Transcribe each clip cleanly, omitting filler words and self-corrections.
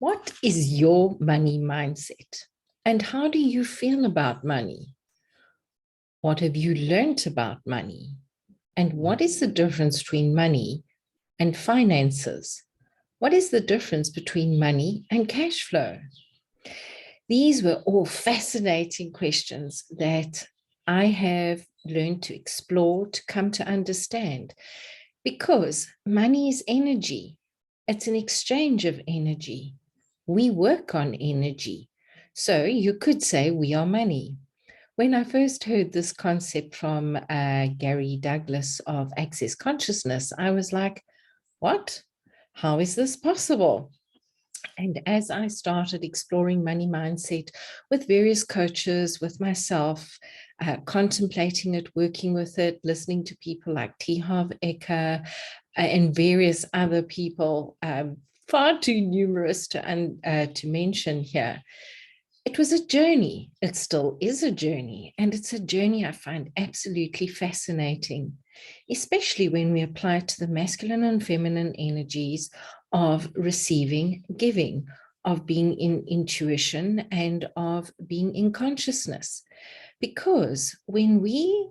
What is your money mindset? And how do you feel about money? What have you learned about money? And what is the difference between money and finances? What is the difference between money and cash flow? These were all fascinating questions that I have learned to explore, to come to understand, because money is energy. It's an exchange of energy. We work on energy. So you could say we are money. When I first heard this concept from Gary Douglas of Access Consciousness, I was like, what? How is this possible? And as I started exploring money mindset with various coaches, with myself, contemplating it, working with it, listening to people like T. Harv Eker and various other people, far too numerous to mention here. It was a journey. It still is a journey. And it's a journey I find absolutely fascinating, especially when we apply it to the masculine and feminine energies of receiving, giving, of being in intuition, and of being in consciousness. Because when we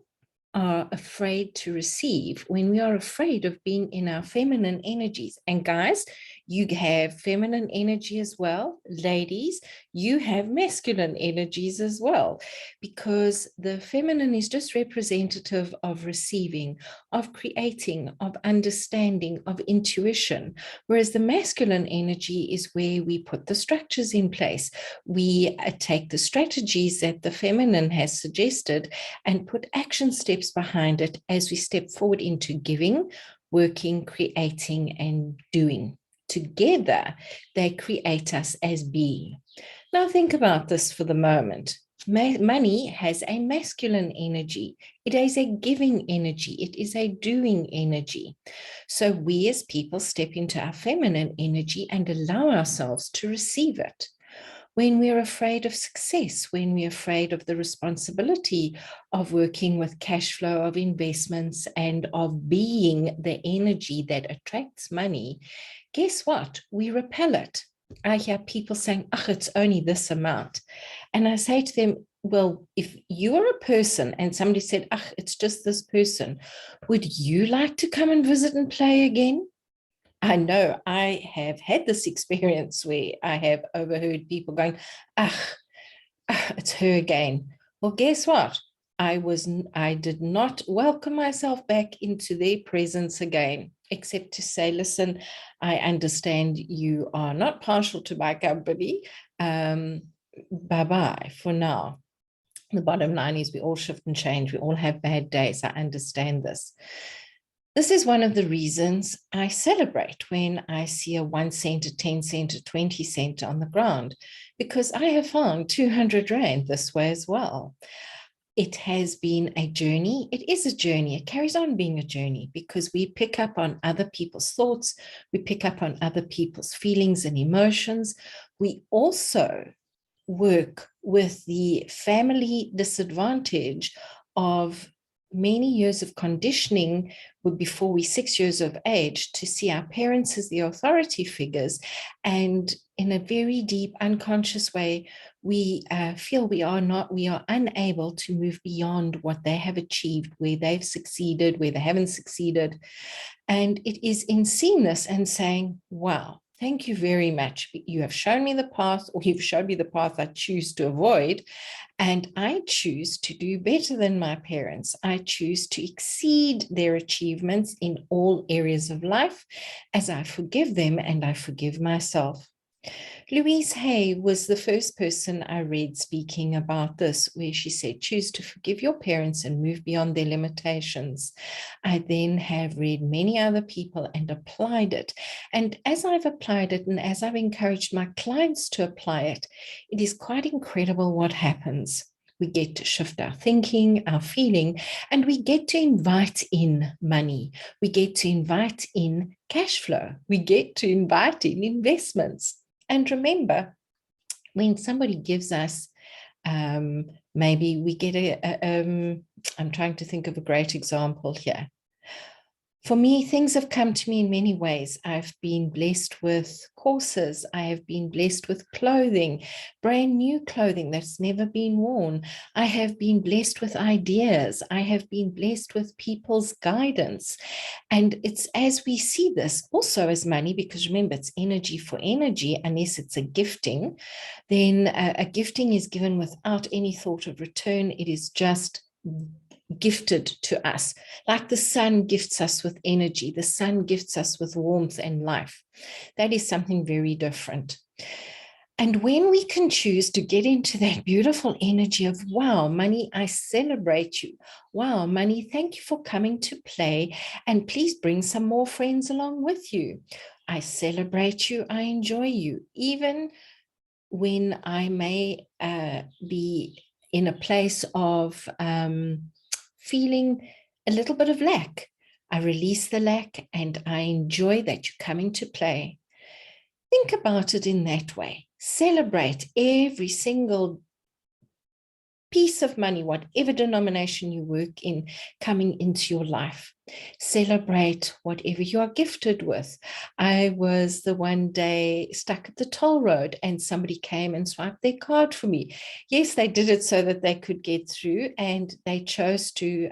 are afraid to receive, when we are afraid of being in our feminine energies, and guys, you have feminine energy as well. Ladies, you have masculine energies as well, because the feminine is just representative of receiving, of creating, of understanding, of intuition, whereas the masculine energy is where we put the structures in place. We take the strategies that the feminine has suggested and put action steps behind it as we step forward into giving, working, creating, and doing. Together, they create us as being. Now think about this for the moment. Money has a masculine energy. It is a giving energy. It is a doing energy. So we as people step into our feminine energy and allow ourselves to receive it. When we're afraid of success, when we're afraid of the responsibility of working with cash flow, of investments, and of being the energy that attracts money, guess what? We repel it. I hear people saying, oh, it's only this amount. And I say to them, well, if you are a person and somebody said, oh, it's just this person, would you like to come and visit and play again? I know I have had this experience where I have overheard people going, it's her again. Well, guess what? I did not welcome myself back into their presence again, except to say, listen, I understand you are not partial to my company. Bye-bye for now. The bottom line is we all shift and change. We all have bad days. I understand this. This is one of the reasons I celebrate when I see a 1 cent, a 10 cent, a 20 cent on the ground, because I have found 200 Rand this way as well. It has been a journey. It is a journey. It carries on being a journey because we pick up on other people's thoughts. We pick up on other people's feelings and emotions. We also work with the family disadvantage of many years of conditioning before we're 6 years of age to see our parents as the authority figures. And in a very deep, unconscious way, we feel we are unable to move beyond what they have achieved, where they've succeeded, where they haven't succeeded. And it is in seeing this and saying, wow, thank you very much. You have shown me the path, or you've shown me the path I choose to avoid. And I choose to do better than my parents. I choose to exceed their achievements in all areas of life as I forgive them and I forgive myself. Louise Hay was the first person I read speaking about this, where she said, choose to forgive your parents and move beyond their limitations. I then have read many other people and applied it. And as I've applied it and as I've encouraged my clients to apply it, it is quite incredible what happens. We get to shift our thinking, our feeling, and we get to invite in money. We get to invite in cash flow. We get to invite in investments. And remember, when somebody gives us, maybe we get I'm trying to think of a great example here. For me, things have come to me in many ways. I've been blessed with courses. I have been blessed with clothing, brand new clothing that's never been worn. I have been blessed with ideas. I have been blessed with people's guidance. And it's as we see this also as money, because remember, it's energy for energy, unless it's a gifting, then a gifting is given without any thought of return. It is just gifted to us, like the sun gifts us with energy, the sun gifts us with warmth and life. That is something very different. And when we can choose to get into that beautiful energy of, wow, money, I celebrate you. Wow, money, thank you for coming to play. And please bring some more friends along with you. I celebrate you. I enjoy you. Even when I may be in a place of feeling a little bit of lack, I release the lack and I enjoy that you're coming to play. Think about it in that way. Celebrate every single piece of money, whatever denomination you work in, coming into your life. Celebrate whatever you are gifted with. I was the one day stuck at the toll road and somebody came and swiped their card for me. Yes, they did it so that they could get through, and they chose to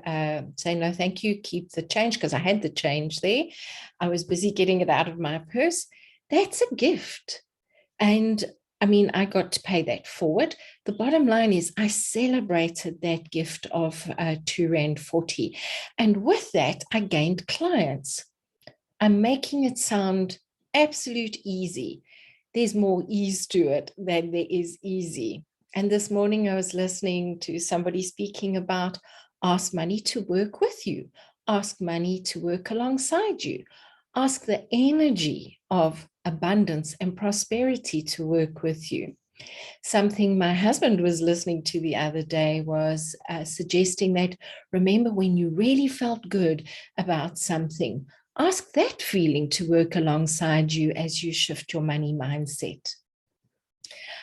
say, no, thank you, keep the change, because I had the change there. I was busy getting it out of my purse. That's a gift. And I mean, I got to pay that forward. The bottom line is I celebrated that gift of R2.40. And with that, I gained clients. I'm making it sound absolute easy. There's more ease to it than there is easy. And this morning I was listening to somebody speaking about ask money to work with you, ask money to work alongside you, ask the energy of abundance and prosperity to work with you. Something my husband was listening to the other day was suggesting that, remember, when you really felt good about something, ask that feeling to work alongside you as you shift your money mindset.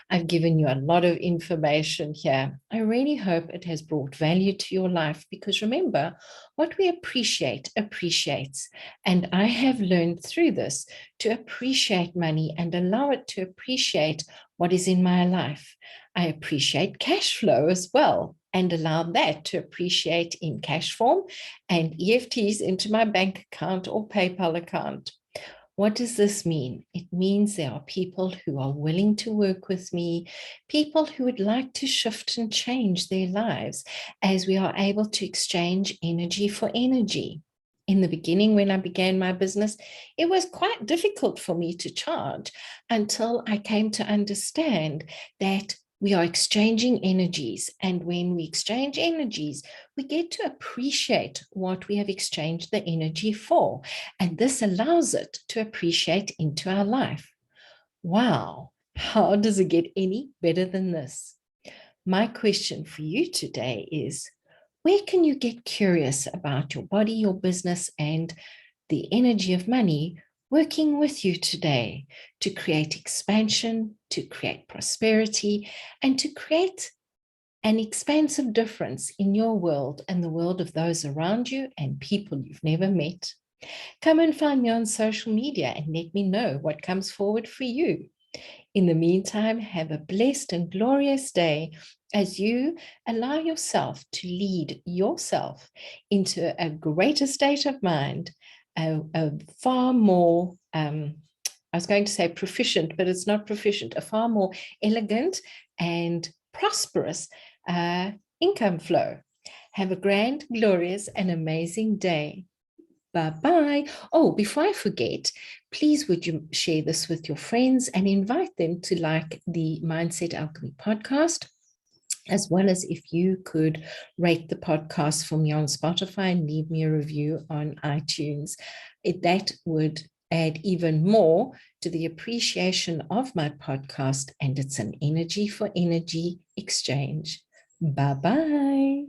I've given you a lot of information here. I really hope it has brought value to your life, because remember, what we appreciate appreciates. And I have learned through this to appreciate money and allow it to appreciate what is in my life. I appreciate cash flow as well, and allow that to appreciate in cash form and EFTs into my bank account or PayPal account. What does this mean? It means there are people who are willing to work with me, people who would like to shift and change their lives, as we are able to exchange energy for energy. In the beginning, when I began my business, it was quite difficult for me to charge until I came to understand that we are exchanging energies. And when we exchange energies, we get to appreciate what we have exchanged the energy for. And this allows it to appreciate into our life. Wow, how does it get any better than this? My question for you today is, where can you get curious about your body, your business, and the energy of money working with you today to create expansion, to create prosperity, and to create an expansive difference in your world and the world of those around you and people you've never met? Come and find me on social media and let me know what comes forward for you. In the meantime, have a blessed and glorious day as you allow yourself to lead yourself into a greater state of mind, a far more, I was going to say proficient, but it's not proficient, a far more elegant and prosperous income flow. Have a grand, glorious, and amazing day. Bye-bye. Oh, before I forget, please would you share this with your friends and invite them to like the Mindset Alchemy podcast, as well as if you could rate the podcast for me on Spotify and leave me a review on iTunes. That would add even more to the appreciation of my podcast, and it's an energy for energy exchange. Bye-bye.